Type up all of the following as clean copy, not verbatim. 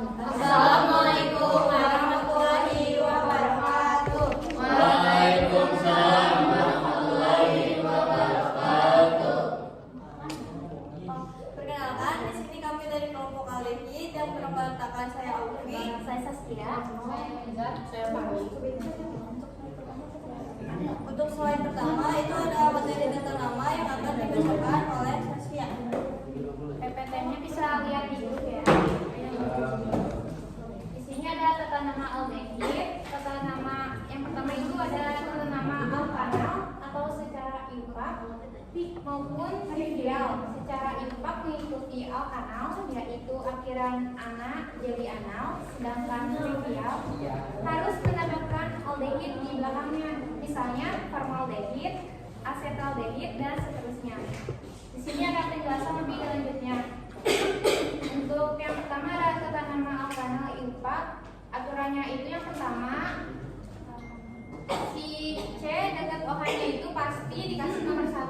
Assalamualaikum warahmatullahi wabarakatuh. Waalaikumsalam warahmatullahi wabarakatuh. Perkenalkan, di sini kami dari kelompok Aleki dan perkenalkan saya Aufi, saya Saskia, Saya Meza, saya Fahmi. Untuk slide pertama itu ada materi data nama yang akan dibacakan oleh Saskia. PPT-nya bisa lihat di grup ya. Di sini ada tata nama aldehid. Tata nama yang pertama itu ada tata nama alkanal atau secara impak maupun trivial. Secara impak mengikuti alkanal yaitu akhiran ana jadi anal, sedangkan trivial harus menambahkan aldehid di belakangnya. Misalnya formaldehid, asetaldehid dan seterusnya. Di sini ada penjelasan lebih lanjutnya. Untuk yang pertama ada tata nama alkanal impak. Aturannya itu yang pertama, si C dekat OH-nya itu pasti dikasih nomor 1.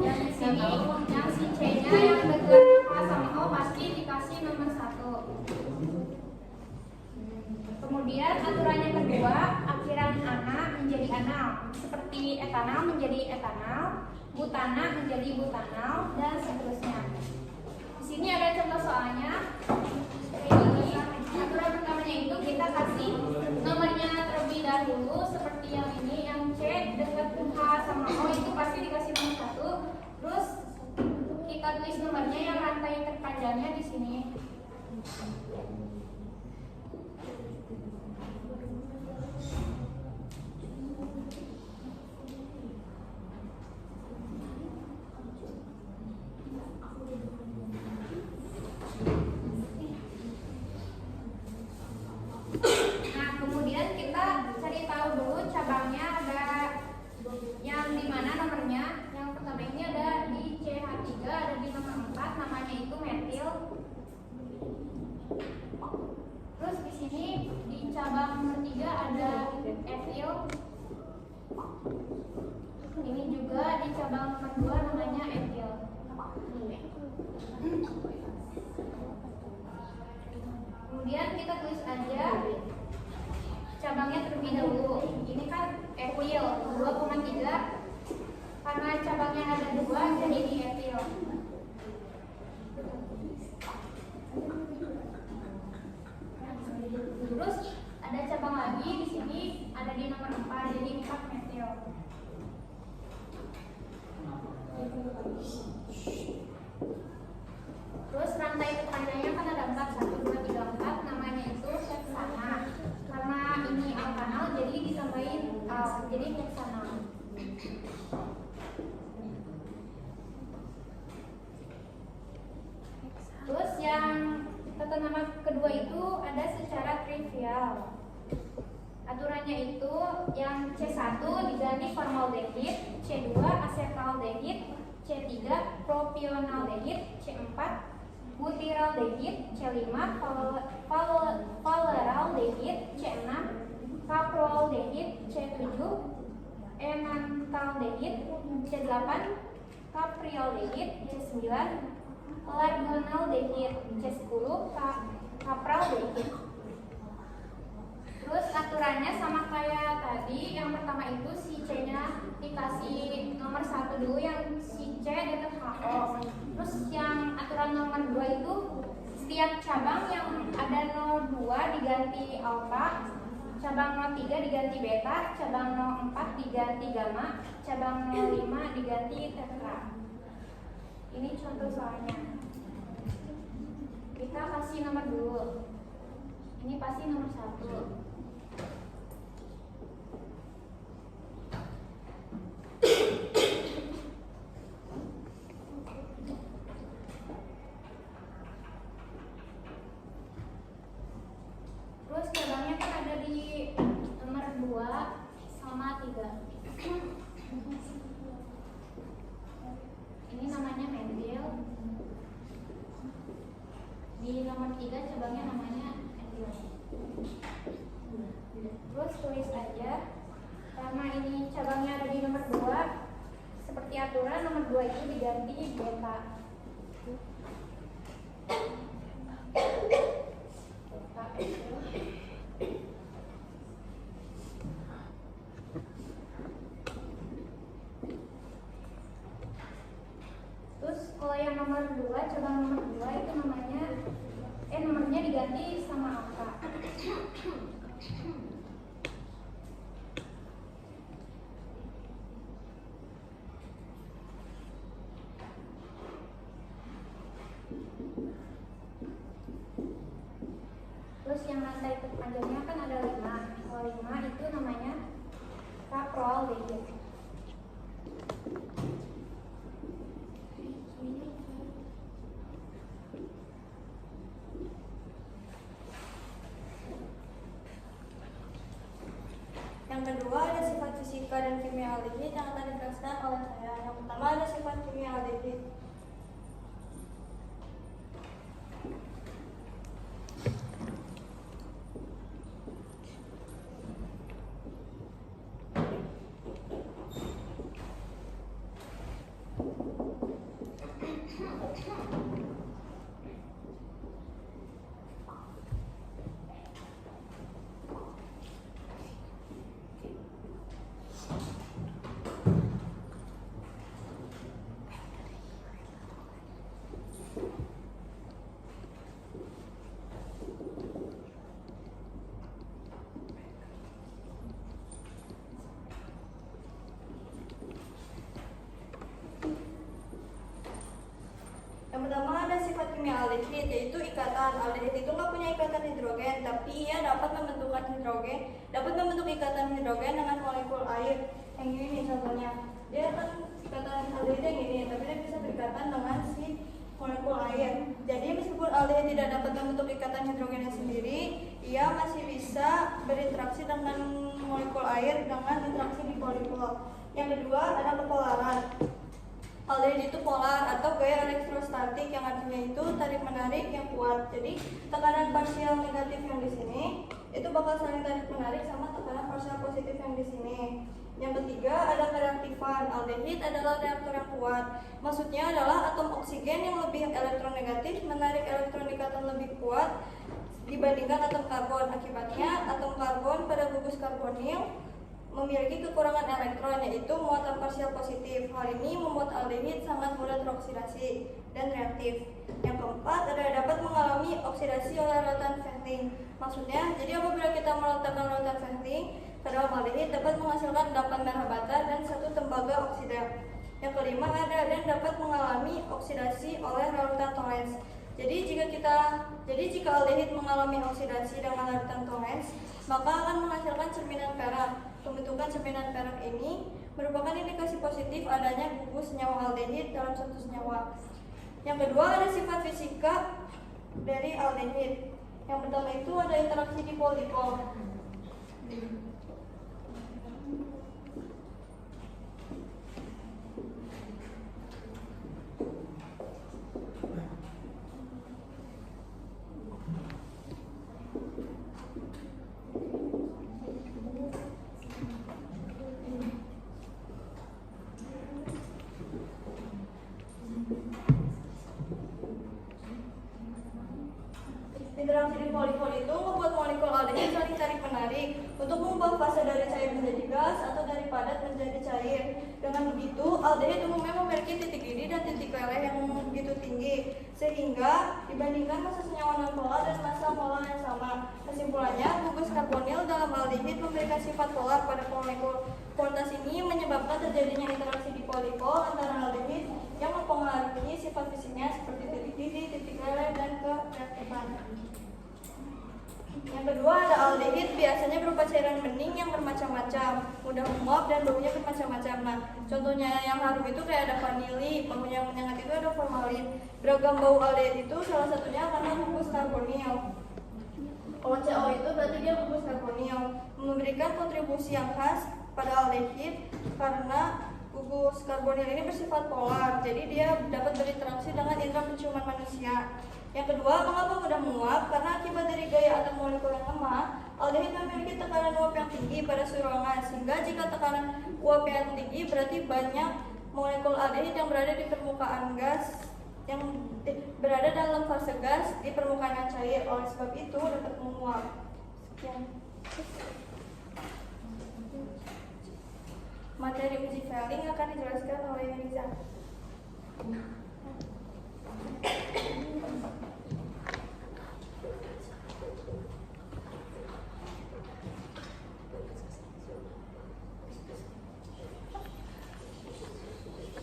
Yang di sini, yang si C-nya yang dekat OH sama O pasti dikasih nomor 1. Kemudian aturan yang kedua, akhiran ana menjadi anal, seperti etanal menjadi etanal, butana menjadi butanal, dan seterusnya. Di sini ada contoh soalnya. Ini aturan pertamanya itu kita kasih nomornya terlebih dahulu, seperti yang ini, yang C dekat H sama O itu pasti dikasih nomor 1. Terus kita tulis nomornya yang rantai terpanjangnya di sini. Nah, kemudian kita cari tahu dulu cabangnya ada yang di mana nomornya. Yang pertama ini ada di CH3, ada di nomor 4, namanya itu metil. Terus di sini di cabang nomor 3 ada etil. Ini juga di cabang nomor 2 namanya etil. Kemudian kita tulis aja cabangnya terlebih dahulu. Ini kan etil 2,3. Karena cabangnya ada 2 jadi di etil. Terus ada cabang lagi di sini ada di nomor 4 jadi 4 metil. Terus rantai terpanjangnya kan ada 4, 1, 2, 3, 4, namanya itu heksana. Karena ini alkanal jadi ditambahin al, jadi heksana. Terus yang tata nama kedua itu ada secara trivial. Aturannya itu yang C1 diganti formaldehid, C2 asetaldehid, C3 propionaldehid, C4 butyraldehid, C5 valeraldehid, C6 caproaldehid, C7 enantaldehid, C8 caprialdehid, C9 largonaldehid, C10 capraldehid. Terus aturannya sama kayak tadi. Yang pertama itu si C-nya dikasih nomor 1 dulu, yang si C dekat HO. Terus yang aturan nomor 2 itu setiap cabang yang ada 02 diganti alfa, cabang 03 diganti beta, cabang 04 diganti gamma, cabang 05 diganti tetra. Ini contoh soalnya. Kita kasih nomor dulu. Ini pasti nomor 1. Terus cabangnya kan ada di nomor 2 sama 3. Ini namanya metil. Di nomor 3 cabangnya namanya etil. aturan nomor 2 itu diganti beta. Terus kalau yang nomor 2, cabang nomor 2 itu nomornya diganti sama angka. Terus yang rantai terpanjangnya kan ada 5. Kalau 5 itu namanya kaprol digit. Yang kedua ada sifat fisika dan kimia aldehid yang akan dijelaskan oleh saya. Yang pertama ada sifat kimia aldehid. Yang pertama ada sifat kimia aldehid, yaitu ikatan. Aldehid itu nggak punya ikatan hidrogen, tapi ia dapat membentuk ikatan hidrogen dengan molekul air. Yang ini nih contohnya, dia kan ikatan aldehid yang ini, tapi dia bisa berikatan dengan si molekul air. Jadi meskipun aldehid tidak dapat membentuk ikatan hidrogennya sendiri, ia masih bisa berinteraksi dengan molekul air dengan interaksi dipol-dipol. Yang kedua ada kepolaran. Aldehid itu polar atau gaya elektrostatik, yang artinya itu tarik menarik yang kuat. Jadi tekanan parsial negatif yang di sini itu bakal saling tarik menarik sama tekanan parsial positif yang di sini. Yang ketiga ada kereaktifan. Aldehid adalah reaktor yang kuat. Maksudnya adalah atom oksigen yang lebih elektronegatif menarik elektron ikatan lebih kuat dibandingkan atom karbon. Akibatnya atom karbon pada gugus karbonil memiliki kekurangan elektron, yaitu muatan parsial positif. Hal ini membuat aldehid sangat mudah teroksidasi dan reaktif. Yang keempat ada dapat mengalami oksidasi oleh lautan Vehling. Maksudnya, jadi apabila kita meletakkan lautan Vehling ke dalam aldehid dapat menghasilkan 8 merah bata dan 1 tembaga oksida. Yang kelima ada dan dapat mengalami oksidasi oleh larutan tolens. Jadi jika aldehid mengalami oksidasi dengan larutan tolens, maka akan menghasilkan cerminan perak. Pembentukan cerminan perak ini merupakan indikasi positif adanya gugus senyawa aldehid dalam satu senyawa. Yang kedua ada sifat fisika dari aldehid. Yang pertama itu ada interaksi dipol-dipol. Interaksi dipol-dipol itu membuat molekul aldehid saling tarik menarik untuk mengubah fase dari cair menjadi gas atau dari padat menjadi cair. Dengan begitu, aldehid umumnya memiliki titik didih dan titik leleh yang begitu tinggi, sehingga dibandingkan massa senyawa non-polar dan massa molar yang sama. Kesimpulannya, gugus karbonil dalam aldehid memberikan sifat polar pada molekul. Kualitas ini menyebabkan terjadinya interaksi dipol-dipol antara aldehid yang mempengaruhi sifat fisiknya seperti titik didih, titik leleh, dan kereaktifan. Yang kedua ada aldehid, biasanya berupa cairan bening yang bermacam-macam, mudah menguap dan baunya bermacam-macam. Nah, contohnya yang harum itu kayak ada vanili, baunya yang menyengat itu ada formalin. Beragam bau aldehid itu salah satunya karena gugus karbonil. Kalau CO itu berarti dia gugus karbonil, memberikan kontribusi yang khas pada aldehid karena gugus karbonil ini bersifat polar, jadi dia dapat berinteraksi dengan indera penciuman manusia. Yang kedua, mengapa mudah menguap? Karena akibat dari gaya atom molekul yang lemah, aldehid memiliki tekanan uap yang tinggi pada suhu ruangan, sehingga jika tekanan uap yang tinggi berarti banyak molekul aldehid yang berada di permukaan gas yang berada dalam fase gas di permukaan yang cair. Oleh sebab itu dapat menguap. Sekian. Materi uji Fehling akan dijelaskan oleh Riza.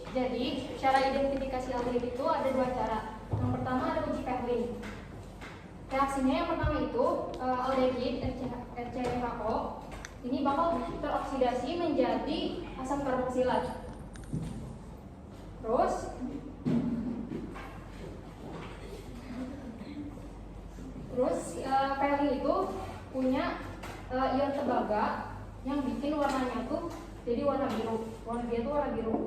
Jadi, cara identifikasi aldehid itu ada dua cara. Yang pertama ada uji Fehling. Reaksinya yang pertama itu aldehid RCHO ini bakal teroksidasi menjadi asam karboksilat. Terus Fehling itu punya ion tembaga yang bikin warnanya tuh jadi warna biru. Warna dia tuh warna biru.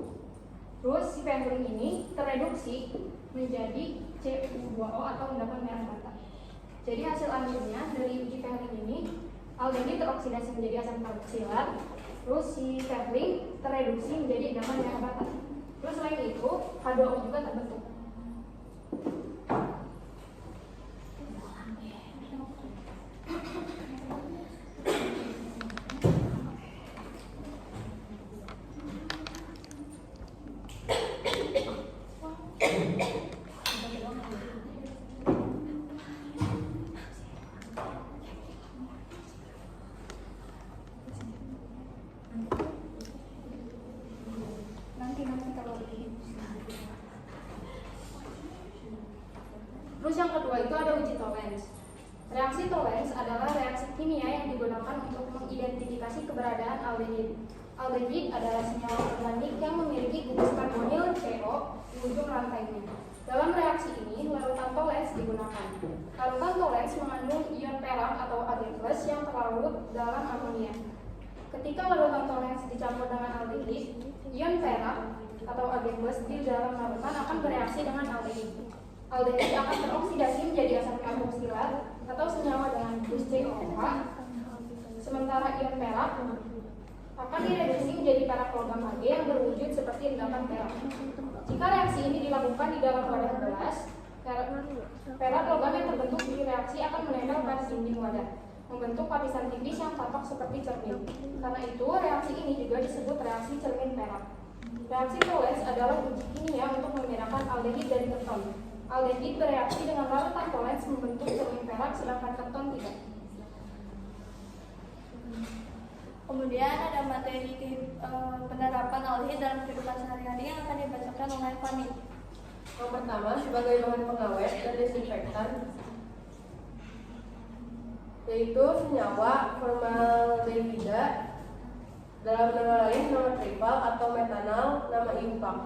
Terus si Fehling ini tereduksi menjadi CU2O atau endapan merah bata. Jadi hasil akhirnya dari uji Fehling ini aldehid teroksidasi menjadi asam karboksilat. Terus si Fehling tereduksi menjadi endapan merah bata. Terus selain itu H2O juga terbentuk. Terus yang kedua itu ada uji Tollens. Reaksi Tollens adalah reaksi kimia yang digunakan untuk mengidentifikasi keberadaan aldehid. Aldehid adalah senyawa organik yang memiliki gugus karbonil CO di ujung rantainya. Dalam reaksi ini, larutan Tollens digunakan. Larutan Tollens mengandung ion perak atau Ag+ yang terlarut dalam amonia. Ketika larutan Tollens dicampur dengan aldehid, ion perak atau Ag+ di dalam larutan akan bereaksi dengan aldehid. Aldehid akan teroksidasi menjadi asam karboksilat atau senyawa dengan gugus COH. Sementara ion perak akan direduksi menjadi perak logam Ag yang berwujud seperti endapan perak. Jika reaksi ini dilakukan di dalam wadah gelas, perak logam yang terbentuk di reaksi akan menempel pada dinding wadah, membentuk lapisan tipis yang tampak seperti cermin. Karena itu, reaksi ini juga disebut reaksi cermin perak. Reaksi Tollens adalah uji kimia untuk membedakan aldehid dari keton. Aldehid bereaksi dengan larutan Tollens membentuk cermin perak, sedangkan keton tidak. Kemudian ada materi penerapan aldehid dalam kehidupan sehari-hari yang akan dibacakan oleh Fani. Yang pertama, sebagai bahan pengawet dan desinfektan, yaitu senyawa formaldehida, dalam nama lain nama tripal atau metanal nama impak.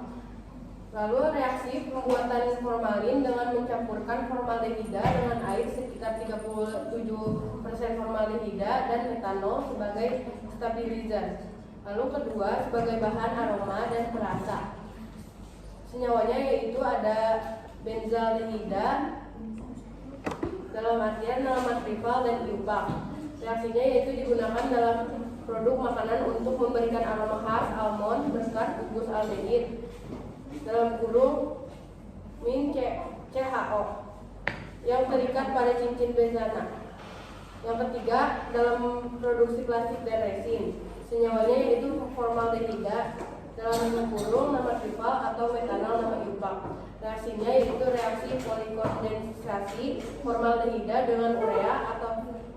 Lalu reaksi pembuatan formalin dengan mencampurkan formaldehida dengan air sekitar 37% formaldehida dan metanol sebagai stabilizer. Lalu kedua, sebagai bahan aroma dan perasa. Senyawanya yaitu ada benzaldehida, dalam artian nama tripal dan impak. Reaksinya yaitu digunakan dalam produk makanan untuk memberikan aroma khas almond berkat gugus aldehid, dalam kurung min CHO yang terikat pada cincin benzana. Yang ketiga, dalam produksi plastik dan resin. Senyawanya yaitu formaldehida, dalam kurung nama tripal atau metanol nama impak. Reaksinya yaitu reaksi polikondensasi formaldehida dengan urea atau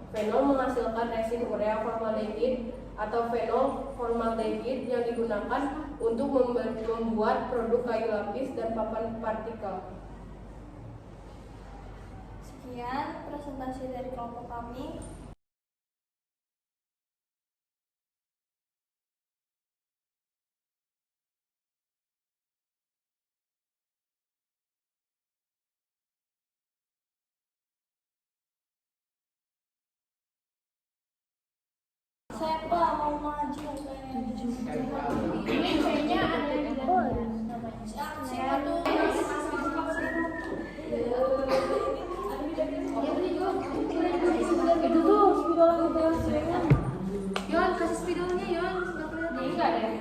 fenol menghasilkan resin urea formaldehid atau fenol formaldehid yang digunakan untuk membuat produk kayu lapis dan papan partikel. Sekian presentasi dari kelompok kami. Saya mau maju Ini kayaknya ada yang siapa tuh? Itu tuh spidol Yon, kasih spidolnya Yon. Ini enggak ada.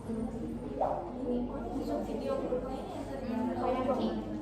Ini masuk video klip lainnya tadi. Oke.